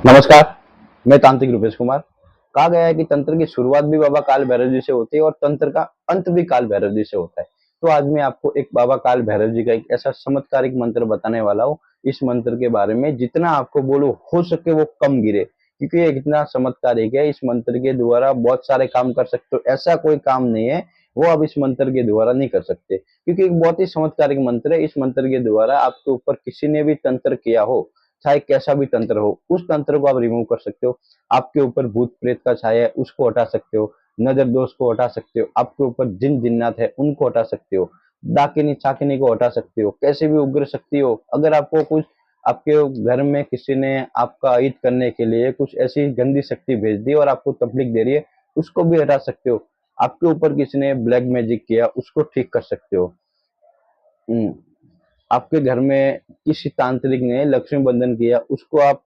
नमस्कार। मैं तांत्रिक रूपेश कुमार। कहा गया है कि तंत्र की शुरुआत भी बाबा काल भैरव जी से होती है और तंत्र का अंत भी काल भैरव जी से होता है। तो आज मैं आपको एक बाबा काल भैरव जी का एक ऐसा चमत्कारिक मंत्र बताने वाला हूँ। इस मंत्र के बारे में जितना आपको बोलो हो सके वो कम गिरे, क्योंकि ये इतना चमत्कारिक है। इस मंत्र के द्वारा बहुत सारे काम कर सकते हो, ऐसा कोई काम नहीं है वो आप इस मंत्र के द्वारा नहीं कर सकते, क्योंकि एक बहुत ही चमत्कारिक मंत्र है। इस मंत्र के द्वारा आपके ऊपर किसी ने भी तंत्र किया हो, चाहे कैसा भी तंत्र हो, उस तंत्र को आप रिमूव कर सकते हो। आपके ऊपर भूत प्रेत का छाया है उसको हटा सकते हो, नजर दोष को हटा सकते हो, आपके ऊपर जिन जिन्नात है उनको हटा सकते हो, डाकिनी चाकिनी को हटा सकते हो, कैसे भी उग्र शक्ति हो। अगर आपको कुछ आपके घर में किसी ने आपका अहित करने के लिए कुछ ऐसी गंदी शक्ति भेज दी और आपको तकलीफ दे रही है, उसको भी हटा सकते हो। आपके ऊपर किसी ने ब्लैक मैजिक किया उसको ठीक कर सकते हो। हम्म, आपके घर में किसी तांत्रिक ने लक्ष्मी बंधन किया उसको आप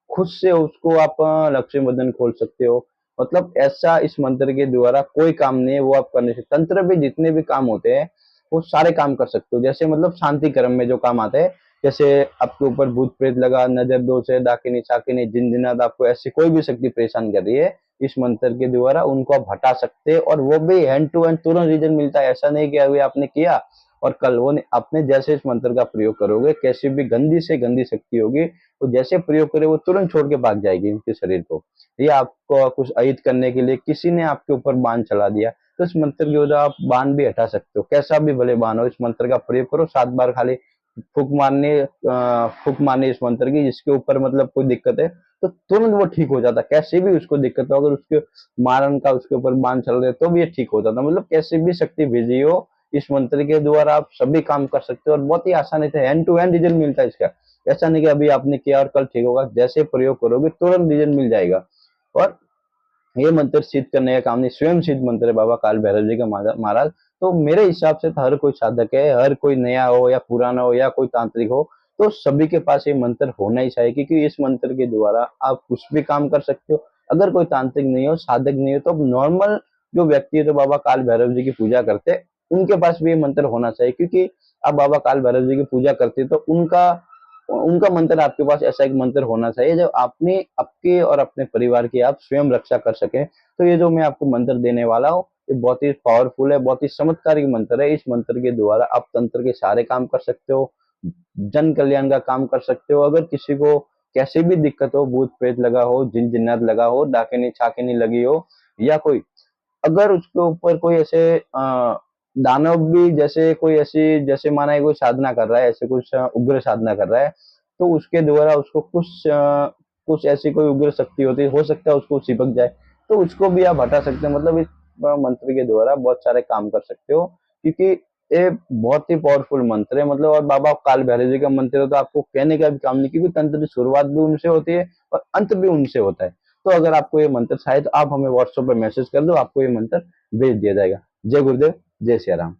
खुद से उसको आप लक्ष्मी बंधन खोल सकते हो। मतलब ऐसा इस मंत्र के द्वारा कोई काम नहीं है वो आप करने से। तंत्र में जितने भी काम होते हैं वो सारे काम कर सकते हो। जैसे मतलब शांति कर्म में जो काम आते हैं, जैसे आपके ऊपर भूत प्रेत लगा, नजर दोष है, डाकिनी चाकिनी जिन जिनात, आपको ऐसी कोई भी शक्ति परेशान कर रही है, इस मंत्र के द्वारा उनको आप हटा सकते हैं। और वो भी हैंड टू हैंड तुरंत रिजल्ट मिलता है। ऐसा नहीं कि अभी आपने किया और कल वो आपने जैसे इस मंत्र का प्रयोग करोगे, कैसी भी गंदी से गंदी शक्ति होगी वो जैसे प्रयोग करे वो तुरंत छोड़ के भाग जाएगी उनके शरीर को। या आपको कुछ अहित करने के लिए किसी ने आपके ऊपर बाण चला दिया, तो इस मंत्र की वजह आप बाण भी हटा सकते हो। कैसा भी भले बाण हो, इस मंत्र का प्रयोग करो 7 बार खाली फूक मारने इस मंत्र की। जिसके ऊपर मतलब कोई दिक्कत है तो तुरंत वो ठीक हो जाता। कैसे भी उसको दिक्कत हो, अगर उसके मारन का उसके ऊपर बाण चल रहे तो भी ये ठीक हो जाता। मतलब कैसे भी शक्ति भेजी हो, इस मंत्र के द्वारा आप सभी काम कर सकते हो और बहुत ही आसानी से हैंड टू हैंड रिजल्ट मिलता है इसका। ऐसा नहीं कि अभी आपने किया और कल ठीक होगा, जैसे प्रयोग करोगे तुरंत रिजल्ट मिल जाएगा। और ये मंत्र सिद्ध करने का काम नहीं, स्वयं सिद्ध मंत्र है बाबा काल भैरव जी का महाराज। तो मेरे हिसाब से तो हर कोई साधक है, हर कोई नया हो या पुराना हो या कोई तांत्रिक हो, तो सभी के पास ये मंत्र होना ही चाहिए, क्योंकि इस मंत्र के द्वारा आप कुछ भी काम कर सकते हो। अगर कोई तांत्रिक नहीं हो, साधक नहीं हो, तो नॉर्मल जो व्यक्ति है तो बाबा काल भैरव जी की पूजा करते हैं, उनके पास भी ये मंत्र होना चाहिए। क्योंकि आप बाबा काल भैरव जी की पूजा करते हैं तो उनका उनका मंत्र आपके पास ऐसा एक मंत्र होना चाहिए जो आपने आपके और अपने परिवार की आप स्वयं रक्षा कर सके। तो ये जो मैं आपको मंत्र देने वाला हूँ, ये बहुत ही पावरफुल है, बहुत ही चमत्कारिक मंत्र है। इस मंत्र के द्वारा आप तंत्र के सारे काम कर सकते हो, जन कल्याण का काम कर सकते हो। अगर किसी को कैसे भी दिक्कत हो, भूत प्रेत लगा हो, जिन जिन्नात लगा हो, डाकिनी छाकिनी लगी हो, या कोई अगर उसके ऊपर कोई ऐसे दानव भी, जैसे कोई ऐसी, जैसे माना है कोई साधना कर रहा है, ऐसे कुछ उग्र साधना कर रहा है, तो उसके द्वारा उसको कुछ ऐसी कोई उग्र शक्ति होती है, हो सकता है उसको चिपक जाए, तो उसको भी आप हटा सकते हैं। मतलब इस मंत्र के द्वारा बहुत सारे काम कर सकते हो, क्योंकि ये बहुत ही पावरफुल मंत्र है। मतलब और बाबा काल भैरव जी का मंत्र है तो आपको कहने का भी काम नहीं, क्योंकि तंत्र की शुरुआत भी उनसे होती है और अंत भी उनसे होता है। तो अगर आपको ये मंत्र चाहिए तो आप हमें व्हाट्सएप पर मैसेज कर दो, आपको ये मंत्र भेज दिया जाएगा। जय गुरुदेव, जय सिया राम।